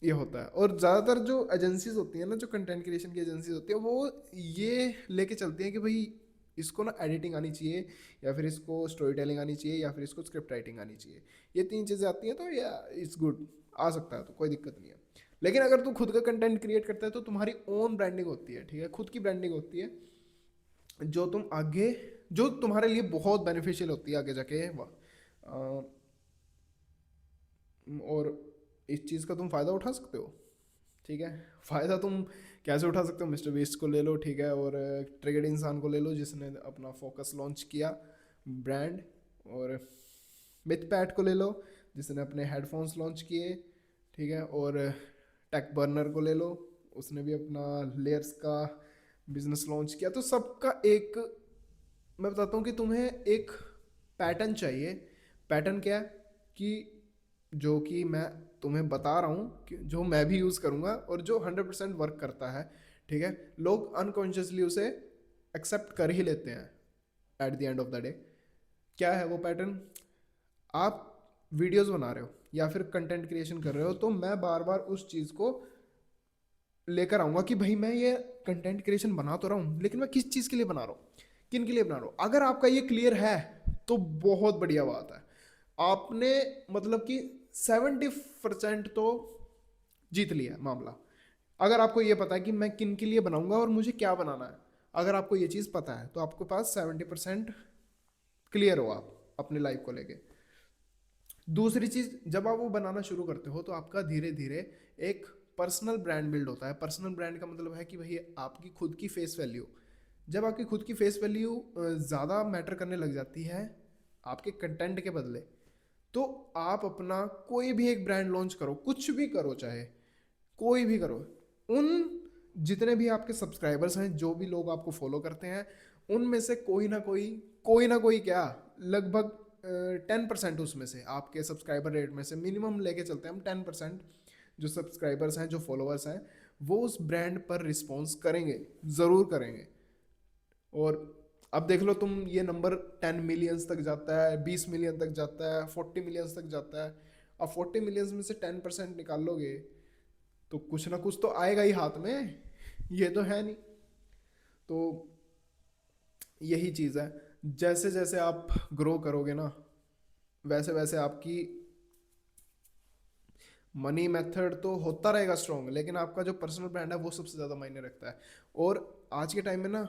ये होता है। और ज़्यादातर जो एजेंसीज होती हैं ना, जो कंटेंट क्रिएशन की एजेंसीज होती है, वो ये लेके चलती हैं कि भाई इसको ना एडिटिंग आनी चाहिए, या फिर इसको स्टोरी टेलिंग आनी चाहिए, या फिर इसको स्क्रिप्ट राइटिंग आनी चाहिए। ये तीन चीज़ें आती हैं तो या इट्स गुड, आ सकता है तो कोई दिक्कत नहीं है। लेकिन अगर तू खुद का कंटेंट क्रिएट करता है तो तुम्हारी ओन ब्रांडिंग होती है, ठीक है, खुद की ब्रांडिंग होती है, जो तुम आगे, जो तुम्हारे लिए बहुत बेनिफिशियल होती है आगे जाके। और इस चीज़ का तुम फ़ायदा उठा सकते हो। ठीक है, फ़ायदा तुम कैसे उठा सकते हो? मिस्टर बीस्ट को ले लो, ठीक है, और ट्रिगर्ड इंसान को ले लो जिसने अपना फोकस लॉन्च किया ब्रांड, और मिथ पैट को ले लो जिसने अपने हेडफोन्स लॉन्च किए, ठीक है, और टेक बर्नर को ले लो, उसने भी अपना लेयर्स का बिजनेस लॉन्च किया। तो सबका एक, मैं बताता हूँ कि तुम्हें एक पैटर्न चाहिए। पैटर्न क्या है कि जो कि मैं तुम्हें बता रहा हूँ कि जो मैं भी यूज़ करूँगा और जो 100% वर्क करता है। ठीक है, लोग अनकॉन्शियसली उसे एक्सेप्ट कर ही लेते हैं at the end of the day. क्या है वो पैटर्न? आप वीडियोस बना रहे हो या फिर कंटेंट क्रिएशन कर रहे हो, तो मैं बार बार उस चीज़ को लेकर आऊँगा कि भाई मैं ये कंटेंट क्रिएशन बना तो रहा हूँ, लेकिन मैं किस चीज़ के लिए बना रहा हूँ, किन के लिए बना रहा हूँ। अगर आपका ये क्लियर है तो बहुत बढ़िया बात है। आपने मतलब कि 70% तो जीत लिया मामला। अगर आपको ये पता है कि मैं किन के लिए बनाऊंगा और मुझे क्या बनाना है, अगर आपको ये चीज़ पता है तो आपके पास 70% क्लियर हो आप अपने लाइफ को लेके। दूसरी चीज़, जब आप वो बनाना शुरू करते हो तो आपका धीरे धीरे एक पर्सनल ब्रांड बिल्ड होता है। पर्सनल ब्रांड का मतलब है कि भाई आपकी खुद की फेस वैल्यू, जब आपकी खुद की फेस वैल्यू ज़्यादा मैटर करने लग जाती है आपके कंटेंट के बदले, तो आप अपना कोई भी एक ब्रांड लॉन्च करो, कुछ भी करो, चाहे कोई भी करो। उन जितने भी आपके सब्सक्राइबर्स हैं, जो भी लोग आपको फॉलो करते हैं, उनमें से कोई ना कोई क्या, लगभग 10% उसमें से, आपके सब्सक्राइबर रेट में से मिनिमम लेके चलते हैं हम 10%, जो सब्सक्राइबर्स हैं, जो फॉलोअर्स हैं, वो उस ब्रांड पर रिस्पॉन्स करेंगे, ज़रूर करेंगे। और अब देख लो तुम, ये नंबर 10 मिलियंस तक जाता है, 20 मिलियन तक जाता है, 40 मिलियंस तक जाता है। अब 40 मिलियंस में से 10% निकाल लोगे तो कुछ ना कुछ तो आएगा ही हाथ में, ये तो है नहीं। तो यही चीज़ है, जैसे जैसे आप ग्रो करोगे ना, वैसे वैसे आपकी मनी मेथड तो होता रहेगा स्ट्रॉन्ग, लेकिन आपका जो पर्सनल ब्रांड है वो सबसे ज़्यादा मायने रखता है। और आज के टाइम में ना,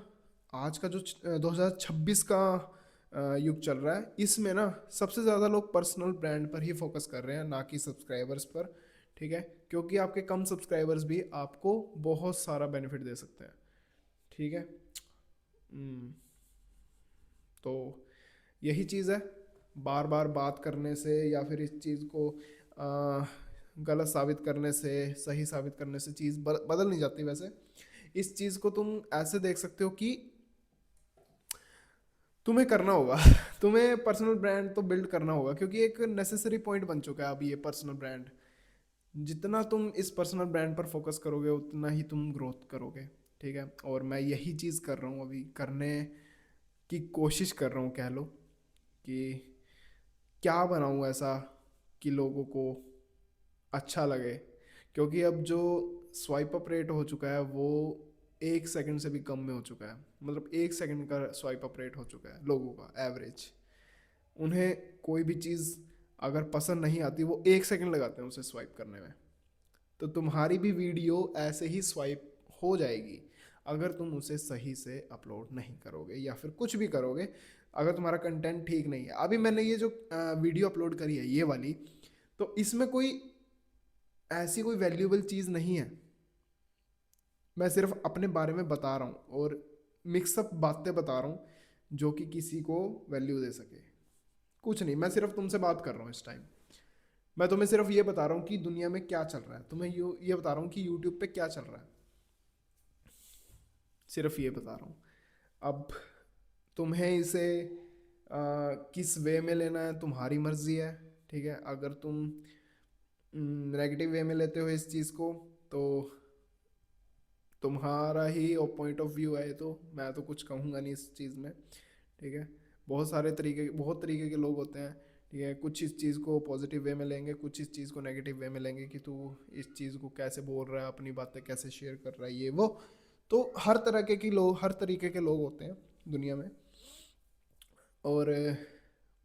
आज का जो 2026 का युग चल रहा है, इसमें ना सबसे ज़्यादा लोग पर्सनल ब्रांड पर ही फोकस कर रहे हैं, ना कि सब्सक्राइबर्स पर। ठीक है, क्योंकि आपके कम सब्सक्राइबर्स भी आपको बहुत सारा बेनिफिट दे सकते हैं। ठीक है। हम्म, तो यही चीज़ है, बार बार बात करने से या फिर इस चीज़ को गलत साबित करने से, सही साबित करने से चीज़ बदल नहीं जाती। वैसे इस चीज़ को तुम ऐसे देख सकते हो कि तुम्हें करना होगा तुम्हें पर्सनल ब्रांड तो बिल्ड करना होगा, क्योंकि एक नेसेसरी पॉइंट बन चुका है अब ये पर्सनल ब्रांड। जितना तुम इस पर्सनल ब्रांड पर फोकस करोगे उतना ही तुम ग्रोथ करोगे। ठीक है, और मैं यही चीज़ कर रहा हूँ, अभी करने की कोशिश कर रहा हूँ, कह लो कि क्या बनाऊँ ऐसा कि लोगों को अच्छा लगे। क्योंकि अब जो स्वाइप अप रेट हो चुका है वो 1 सेकंड से भी कम में हो चुका है। मतलब 1 सेकंड का स्वाइप अप रेट हो चुका है लोगों का एवरेज। उन्हें कोई भी चीज़ अगर पसंद नहीं आती, वो 1 सेकंड लगाते हैं उसे स्वाइप करने में। तो तुम्हारी भी वीडियो ऐसे ही स्वाइप हो जाएगी अगर तुम उसे सही से अपलोड नहीं करोगे, या फिर कुछ भी करोगे अगर तुम्हारा कंटेंट ठीक नहीं है। अभी मैंने ये जो वीडियो अपलोड करी है ये वाली, तो इसमें कोई ऐसी कोई वैल्यूएबल चीज़ नहीं है। मैं सिर्फ अपने बारे में बता रहा हूँ और मिक्सअप बातें बता रहा हूँ जो कि किसी को वैल्यू दे सके। कुछ नहीं, मैं सिर्फ तुमसे बात कर रहा हूँ इस टाइम। मैं तुम्हें सिर्फ ये बता रहा हूँ कि दुनिया में क्या चल रहा है, तुम्हें ये बता रहा हूँ कि यूट्यूब पे क्या चल रहा है, सिर्फ ये बता रहा हूँ। अब तुम्हें इसे किस वे में लेना है तुम्हारी मर्जी है। ठीक है, अगर तुम नेगेटिव वे में लेते हो इस चीज़ को, तो तुम्हारा ही पॉइंट ऑफ व्यू है, तो मैं तो कुछ कहूँगा नहीं इस चीज़ में। ठीक है, बहुत तरीके के लोग होते हैं। ठीक है, कुछ इस चीज़ को पॉजिटिव वे में लेंगे, कुछ इस चीज़ को नेगेटिव वे में लेंगे कि तू इस चीज़ को कैसे बोल रहा है, अपनी बातें कैसे शेयर कर रहा है, ये वो। तो हर तरीके के लोग होते हैं दुनिया में। और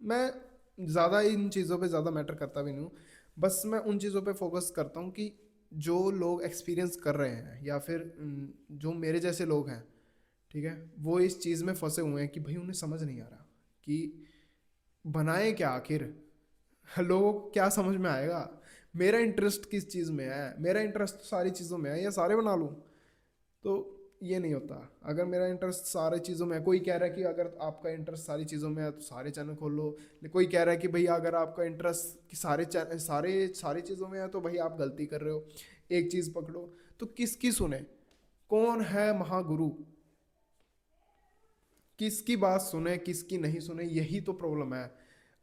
मैं ज़्यादा इन चीज़ों पे ज़्यादा मैटर करता भी नहीं हूँ। बस मैं उन चीज़ों पे फोकस करता हूँ कि जो लोग एक्सपीरियंस कर रहे हैं, या फिर जो मेरे जैसे लोग हैं, ठीक है, वो इस चीज़ में फंसे हुए हैं कि भाई उन्हें समझ नहीं आ रहा कि बनाए क्या आखिर। लोगों को क्या समझ में आएगा, मेरा इंटरेस्ट किस चीज़ में है, मेरा इंटरेस्ट सारी चीज़ों में है, या सारे बना लूँ। तो ये नहीं होता। अगर मेरा इंटरेस्ट सारी चीज़ों में है, कोई कह रहा है कि अगर आपका इंटरेस्ट सारी चीज़ों में है तो सारे चैनल खोल लो। कोई कह रहा है कि भाई अगर आपका इंटरेस्ट कि सारी चीज़ों में है तो भाई आप गलती कर रहे हो, एक चीज़ पकड़ो। तो किसकी सुने, कौन है महागुरु, किसकी बात सुने किसकी नहीं सुने, यही तो प्रॉब्लम है।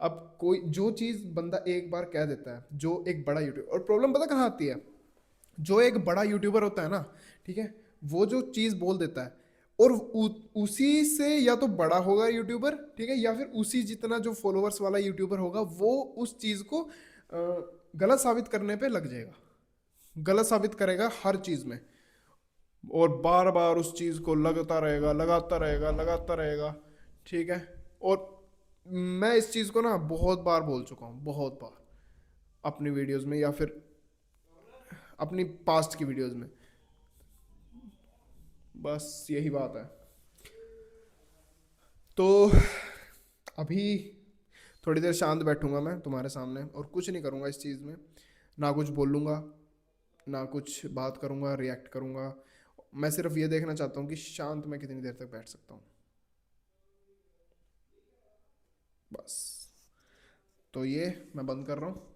अब कोई जो चीज़ बंदा एक बार कह देता है, जो एक बड़ा यूट्यूबर, और प्रॉब्लम पता कहाँ आती है, जो एक बड़ा यूट्यूबर होता है ना, ठीक है, वो जो चीज़ बोल देता है, और उसी से या तो बड़ा होगा यूट्यूबर, ठीक है, या फिर उसी जितना जो फॉलोअर्स वाला यूट्यूबर होगा वो उस चीज़ को गलत साबित करने पे लग जाएगा, गलत साबित करेगा हर चीज़ में, और बार बार उस चीज़ को लगाता रहेगा। ठीक है, और मैं इस चीज़ को ना बहुत बार बोल चुका हूँ, बहुत बार, अपनी वीडियोस में या फिर अपनी पास्ट की वीडियोस में। बस यही बात है। तो अभी थोड़ी देर शांत बैठूंगा मैं तुम्हारे सामने, और कुछ नहीं करूंगा इस चीज़ में, ना कुछ बोलूंगा, ना कुछ बात करूंगा, रिएक्ट करूंगा। मैं सिर्फ ये देखना चाहता हूँ कि शांत मैं कितनी देर तक बैठ सकता हूँ, बस। तो ये मैं बंद कर रहा हूँ।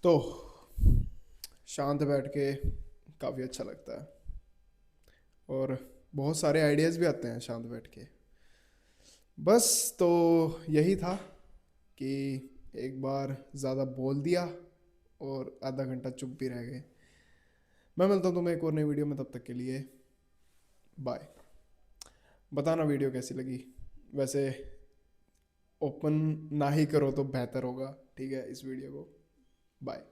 तो शांत बैठ के काफ़ी अच्छा लगता है और बहुत सारे आइडियाज़ भी आते हैं शांत बैठ के। बस तो यही था कि एक बार ज़्यादा बोल दिया और आधा घंटा चुप भी रह गए। मैं मिलता हूँ तुम्हें एक और नई वीडियो में, तब तक के लिए बाय। बताना वीडियो कैसी लगी। वैसे ओपन ना ही करो तो बेहतर होगा, ठीक है, इस वीडियो को। बाय।